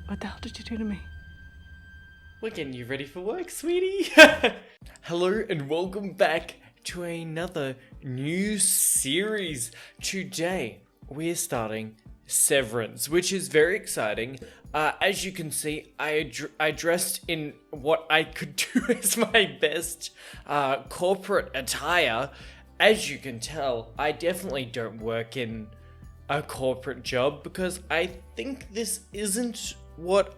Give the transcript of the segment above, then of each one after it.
What the hell did you do to me? We're getting you ready for work, sweetie. Hello and welcome back to another new series. Today, we're starting Severance, which is very exciting. As you can see, I dressed in what I could do as my best corporate attire. As you can tell, I definitely don't work in a corporate job because I think this isn't what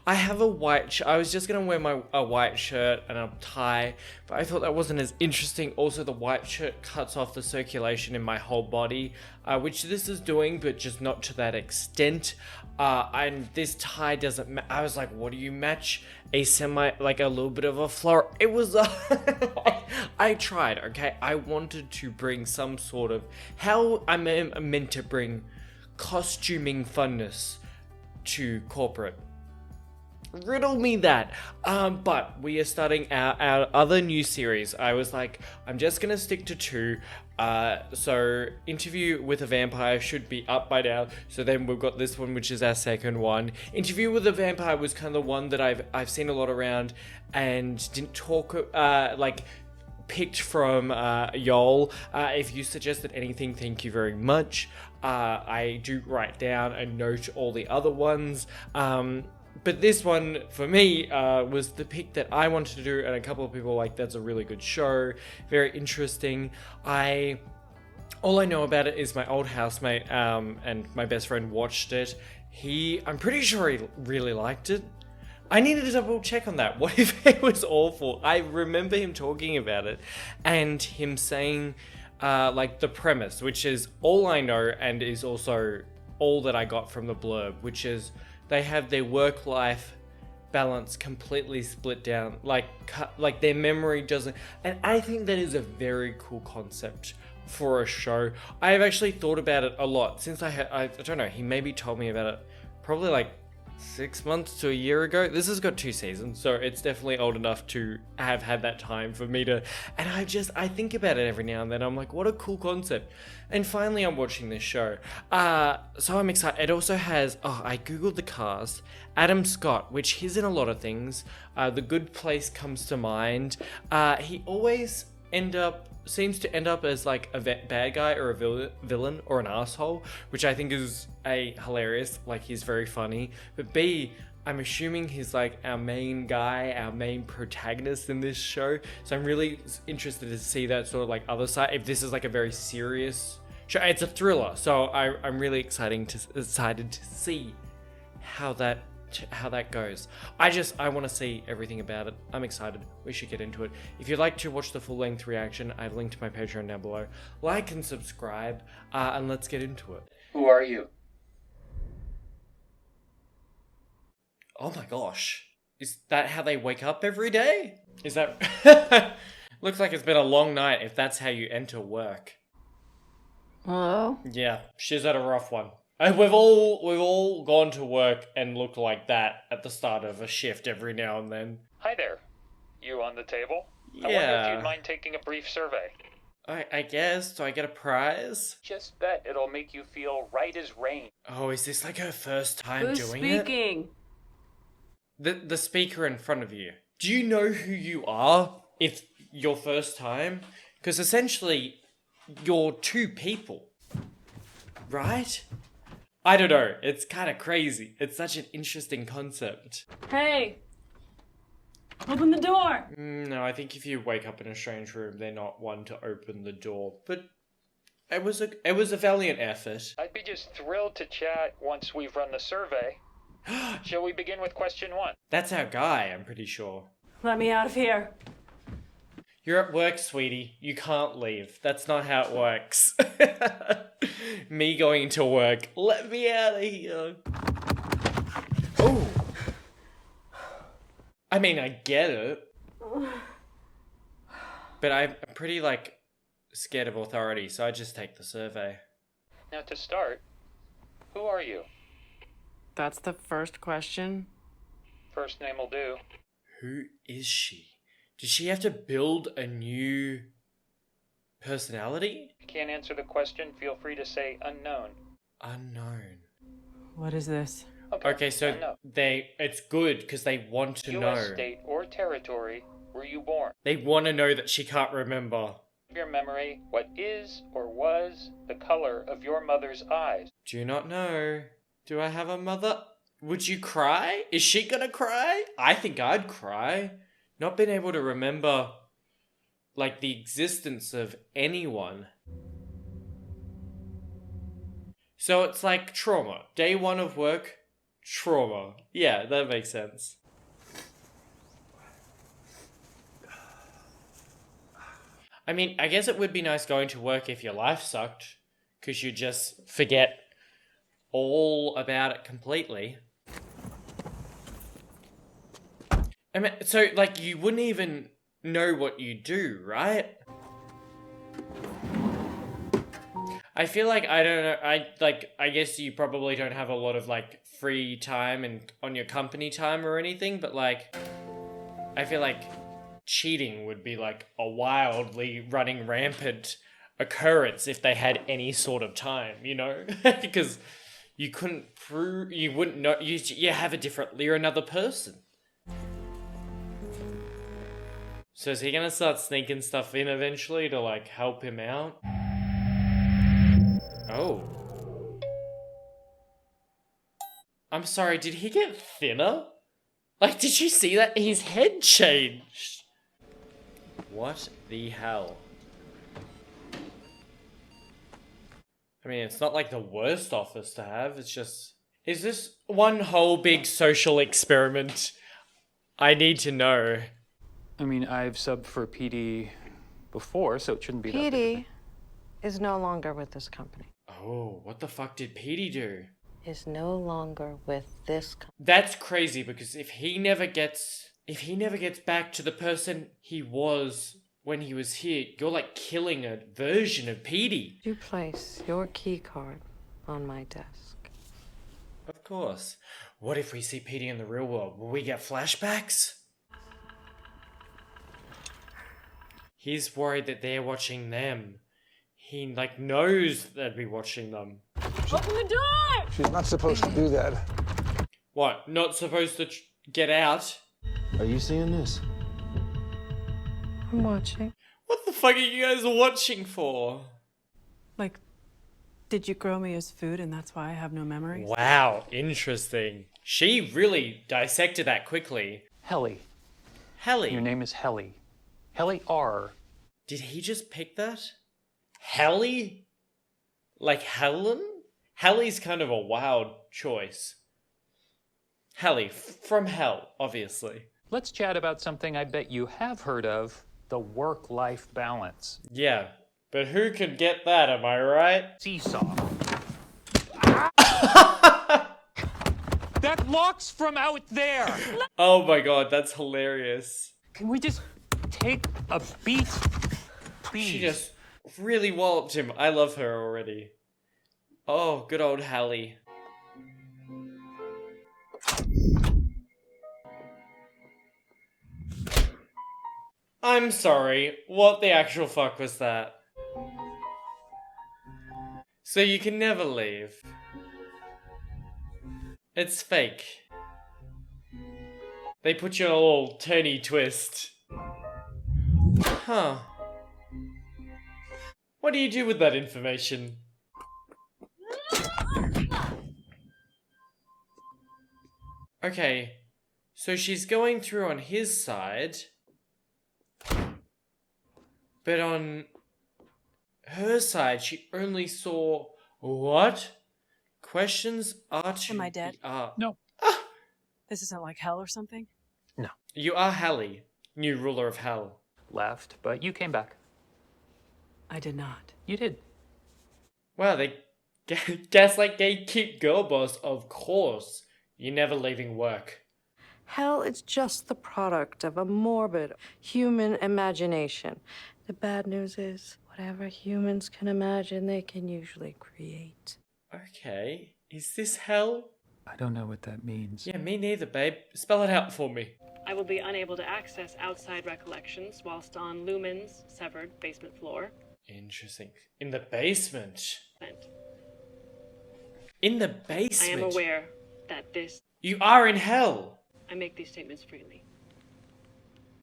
I have a white I was just gonna wear a white shirt and a tie, but I thought that wasn't as interesting. Also, the white shirt cuts off the circulation in my whole body, which this is doing, but just not to that extent. And this tie doesn't I was like, what do you match? A little bit of a floral. It was, I tried, okay? I wanted to bring some sort of, how I'm meant to bring costuming funness to corporate. Riddle me that. But we are starting our other new series. I was like, I'm just gonna stick to two. So Interview with a Vampire should be up by now. So then we've got this one, which is our second one. Interview with a Vampire was kind of the one that I've seen a lot around and didn't talk picked from y'all. If you suggested anything, thank you very much. I do write down and note all the other ones. But this one, for me, was the pick that I wanted to do, and a couple of people were like, that's a really good show, very interesting. All I know about it is my old housemate and my best friend watched it. I'm pretty sure he really liked it. I needed to double check on that. What if it was awful? I remember him talking about it and him saying the premise, which is all I know and is also all that I got from the blurb, which is they have their work-life balance completely split down, like their memory doesn't, and I think that is a very cool concept for a show. I have actually thought about it a lot since I don't know, he maybe told me about it probably like 6 months to a year ago. This has got 2 seasons, so it's definitely old enough to have had that time for me to, and I think about it every now and then. I'm like, what a cool concept. And finally I'm watching this show, so I'm excited. It also has, I googled the cast, Adam Scott, which he's in a lot of things. The Good Place comes to mind. He always seems to end up as like a bad guy or a villain or an asshole, which I think is hilarious. Like, he's very funny. But B, I'm assuming he's like our main guy, our main protagonist in this show. So I'm really interested to see that sort of like other side. If this is like a very serious show, it's a thriller. So I'm really excited to see how that goes. I want to see everything about it. I'm excited. We should get into it. If you'd like to watch the full-length reaction, I've linked to my Patreon down below. Like and subscribe, and let's get into it. Who are you? Oh my gosh. Is that how they wake up every day? Is that... Looks like it's been a long night if that's how you enter work. Hello? Yeah, she's had a rough one. We've all gone to work and looked like that at the start of a shift every now and then. Hi there. You on the table? Yeah. I wonder if you'd mind taking a brief survey. I guess. Do I get a prize? Just bet it'll make you feel right as rain. Oh, is this like her first time Who's doing speaking? it? The speaker in front of you. Do you know who you are if your first time? Because essentially, you're 2 people. Right? I don't know. It's kind of crazy. It's such an interesting concept. Hey! Open the door! No, I think if you wake up in a strange room, they're not one to open the door. But it was a valiant effort. I'd be just thrilled to chat once we've run the survey. Shall we begin with question 1? That's our guy, I'm pretty sure. Let me out of here. You're at work, sweetie. You can't leave. That's not how it works. Me going to work. Let me out of here. Oh. I mean, I get it. But I'm pretty, scared of authority, so I just take the survey. Now to start, who are you? That's the first question? First name will do. Who is she? Does she have to build a new personality? If you can't answer the question, feel free to say unknown. Unknown. What is this? A Okay, so I know. it's good because they want to know. U.S. state or territory were you born? They want to know that she can't remember. Your memory, what is or was the color of your mother's eyes? Do not know. Do I have a mother? Would you cry? Is she gonna cry? I think I'd cry. Not being able to remember, like, the existence of anyone. So it's like trauma. Day one of work, trauma. Yeah, that makes sense. I mean, I guess it would be nice going to work if your life sucked, because you just forget all about it completely. I mean, so, like, you wouldn't even know what you do, right? I feel like, I don't know, I guess you probably don't have a lot of, like, free time and on your company time or anything, but, like, I feel like cheating would be, like, a wildly running rampant occurrence if they had any sort of time, you know? Because you couldn't prove, you wouldn't know, you have a different, you're another person. So is he gonna start sneaking stuff in eventually to, like, help him out? Oh. I'm sorry, did he get thinner? Like, did you see that? His head changed. What the hell? I mean, it's not like the worst office to have, it's just... Is this one whole big social experiment? I need to know. I mean, I've subbed for PD before, so it shouldn't be that big. PD is no longer with this company. Oh, what the fuck did Petey do? Is no longer with this company. That's crazy, because if he never gets back to the person he was when he was here, you're like killing a version of Petey. You place your key card on my desk. Of course. What if we see Petey in the real world? Will we get flashbacks? He's worried that they're watching them. He, like, knows they'd be watching them. Open the door! She's not supposed to do that. What? Not supposed to get out? Are you seeing this? I'm watching. What the fuck are you guys watching for? Like, did you grow me as food and that's why I have no memories? Wow, interesting. She really dissected that quickly. Helly. Helly. Your name is Helly. Helly R. Did he just pick that? Helly? Like Helen? Helly's kind of a wild choice. Helly, from hell, obviously. Let's chat about something I bet you have heard of, the work-life balance. Yeah, but who could get that, am I right? Seesaw. That lock's from out there! Oh my god, that's hilarious. Can we just take a beat, please? She just really walloped him. I love her already. Oh, good old Hallie. I'm sorry, what the actual fuck was that? So you can never leave. It's fake. They put you in a little turny twist. Huh. What do you do with that information? Okay, so she's going through on his side, but on her side, she only saw what? Questions are to Am I dead? No. This isn't like hell or something? You are Hallie, new ruler of hell. Left, but you came back. I did not. You did. Wow, they gaslight gatekeep girl boss, of course. You're never leaving work. Hell is just the product of a morbid human imagination. The bad news is, whatever humans can imagine, they can usually create. Okay, is this hell? I don't know what that means. Yeah, me neither, babe. Spell it out for me. I will be unable to access outside recollections whilst on Lumen's severed basement floor. Interesting. In the basement. And In the basement? I am aware that this, You are in hell! I make these statements freely.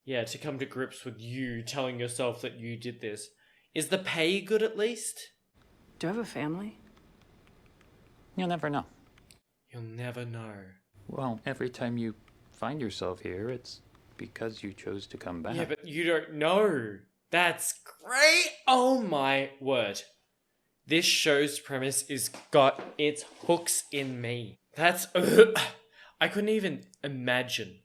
Yeah, to come to grips with you telling yourself that you did this. Is the pay good at least? Do you have a family? You'll never know. You'll never know. Well, every time you find yourself here, it's because you chose to come back. Yeah, but you don't know. That's great! Oh my word. This show's premise is got its hooks in me. That's... I couldn't even imagine.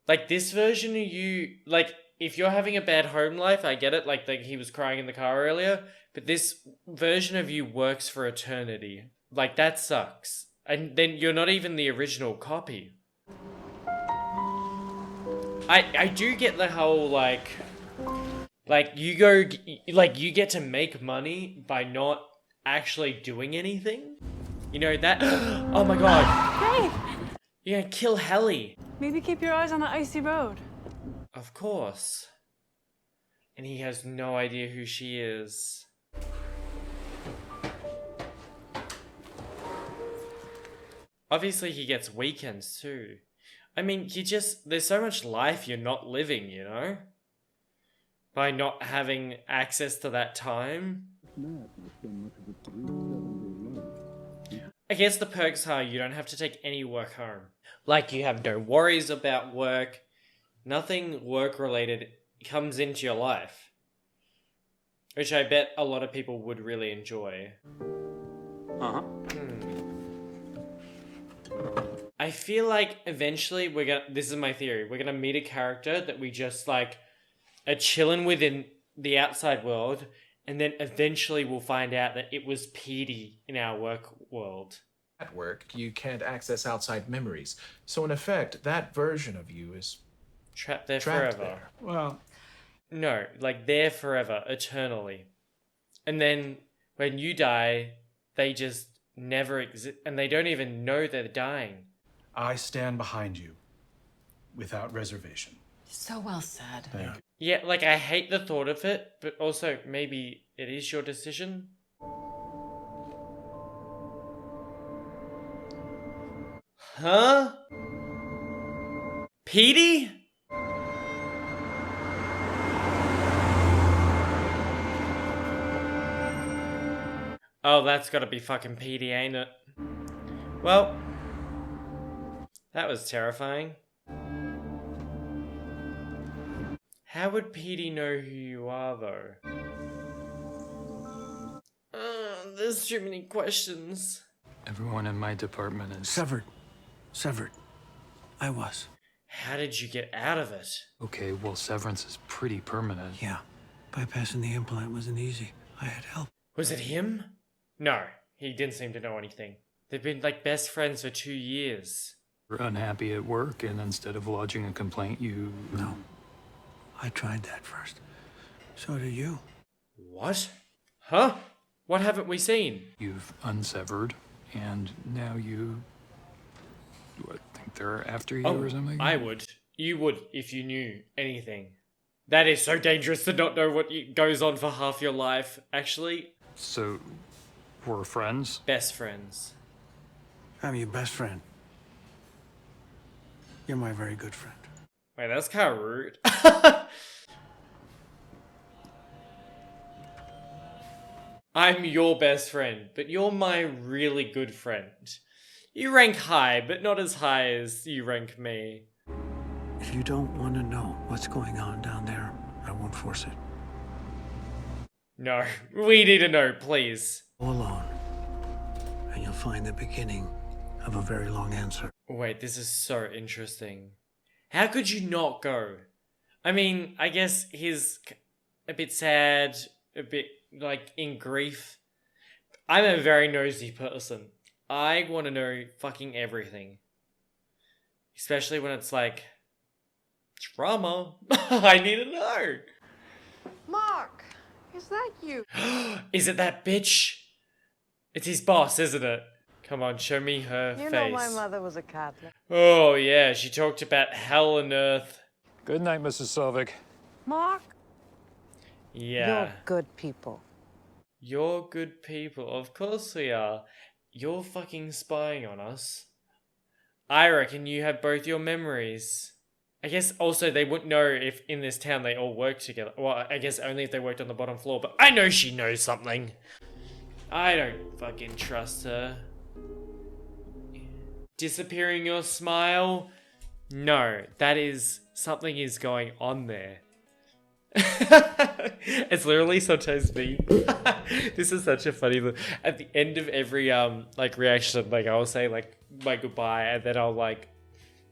Like, this version of you... Like, if you're having a bad home life, I get it. Like he was crying in the car earlier. But this version of you works for eternity. Like, that sucks. And then you're not even the original copy. I do get the whole, like you go, like, you get to make money by not actually doing anything. You know, that, oh my god. Hey! You're gonna kill Helly. Maybe keep your eyes on the icy road. Of course. And he has no idea who she is. Obviously he gets weekends too. I mean, there's so much life you're not living, you know? By not having access to that time. I guess the perks are you don't have to take any work home. Like, you have no worries about work. Nothing work-related comes into your life. Which I bet a lot of people would really enjoy. Uh-huh. I feel like eventually this is my theory, we're gonna meet a character that we just, like, are chilling within the outside world, and then eventually we'll find out that it was Petey in our work world. At work, you can't access outside memories. So in effect, that version of you is Trapped there trapped forever. there. Well, No, like, there forever, eternally. And then, when you die, they just never exist, and they don't even know they're dying. I stand behind you, without reservation. So well said. Thank you. Yeah, like, I hate the thought of it, but also, maybe it is your decision. Huh? Petey? Oh, that's gotta be fucking Petey, ain't it? Well, that was terrifying. How would Petey know who you are, though? There's too many questions. Everyone in my department is... Severed. Severed. I was. How did you get out of it? Okay, well, severance is pretty permanent. Yeah. Bypassing the implant wasn't easy. I had help. Was it him? No, he didn't seem to know anything. They've been, like, best friends for 2 years. You're unhappy at work, and instead of lodging a complaint, you... No. I tried that first. So did you. What? Huh? What haven't we seen? You've unsevered, and now you... What, think they're after you or something? I would. You would if you knew anything. That is so dangerous to not know what goes on for half your life, actually. So, we're friends? Best friends. I'm your best friend. You're my very good friend. Wait, that's kind of rude. I'm your best friend, but you're my really good friend. You rank high, but not as high as you rank me. If you don't want to know what's going on down there, I won't force it. No, we need to know, please. Go alone, and you'll find the beginning of a very long answer. Wait, this is so interesting. How could you not go? I mean, I guess he's a bit sad, a bit, like, in grief. I'm a very nosy person. I want to know fucking everything. Especially when it's like, drama. I need to know. Mark, is that you? Is it that bitch? It's his boss, isn't it? Come on, show me her You face. know my mother was a Catholic. Oh, yeah, she talked about hell and earth. Good night, Mrs. Selvig. Mark, Yeah. you're good people. You're good people. Of course we are. You're fucking spying on us. I reckon you have both your memories. I guess also they wouldn't know if in this town they all work together. Well, I guess only if they worked on the bottom floor, but I know she knows something. I don't fucking trust her. Disappearing your smile? No, that is, something is going on there. It's literally sometimes me. This is such a funny look. At the end of every like reaction, like I'll say like my goodbye, and then I'll like,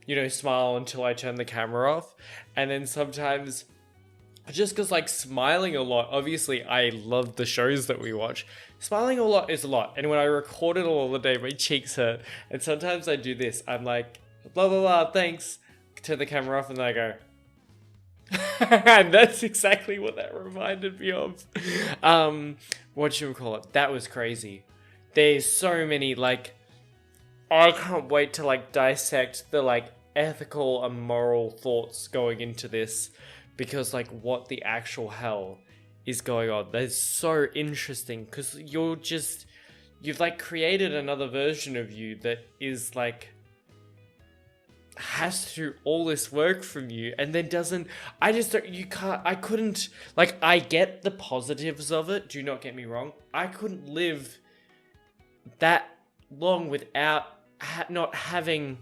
you know, smile until I turn the camera off. And then sometimes, just because like smiling a lot, obviously I love the shows that we watch. Smiling a lot is a lot. And when I record it all the day, my cheeks hurt. And sometimes I do this. I'm like, blah, blah, blah, thanks. Turn the camera off and then I go. And that's exactly what that reminded me of. Whatchamacallit? That was crazy. There's so many, like, I can't wait to like dissect the like ethical and moral thoughts going into this, because like what the actual hell is going on. That's so interesting, because you've like created another version of you that is like has to do all this work from you and then doesn't. I couldn't, like, I get the positives of it, do not get me wrong. I couldn't live that long without not having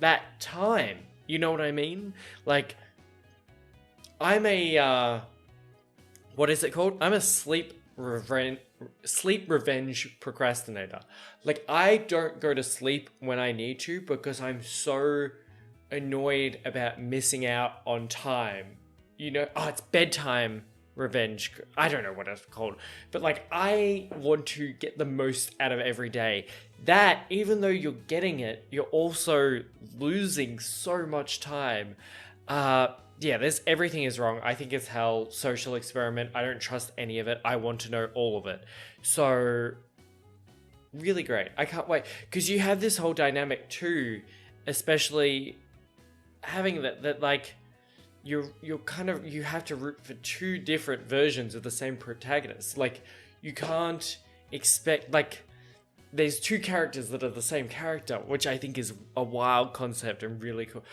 that time. You know what I mean? Like, I'm a, what is it called? I'm a sleep revenge procrastinator. Like, I don't go to sleep when I need to because I'm so annoyed about missing out on time. You know, it's bedtime revenge. I don't know what it's called. But like, I want to get the most out of every day. That, even though you're getting it, you're also losing so much time. Yeah, everything is wrong. I think it's hell. Social experiment. I don't trust any of it. I want to know all of it. So, really great. I can't wait. Because you have this whole dynamic too, especially having that like, you have to root for two different versions of the same protagonist. Like, you can't expect, like, there's two characters that are the same character, which I think is a wild concept and really cool.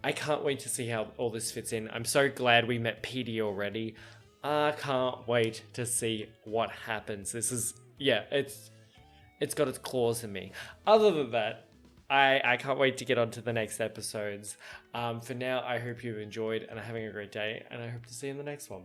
I can't wait to see how all this fits in. I'm so glad we met Petey already. I can't wait to see what happens. This is, yeah, it's got its claws in me. Other than that, I can't wait to get on to the next episodes. For now, I hope you've enjoyed and are having a great day, and I hope to see you in the next one.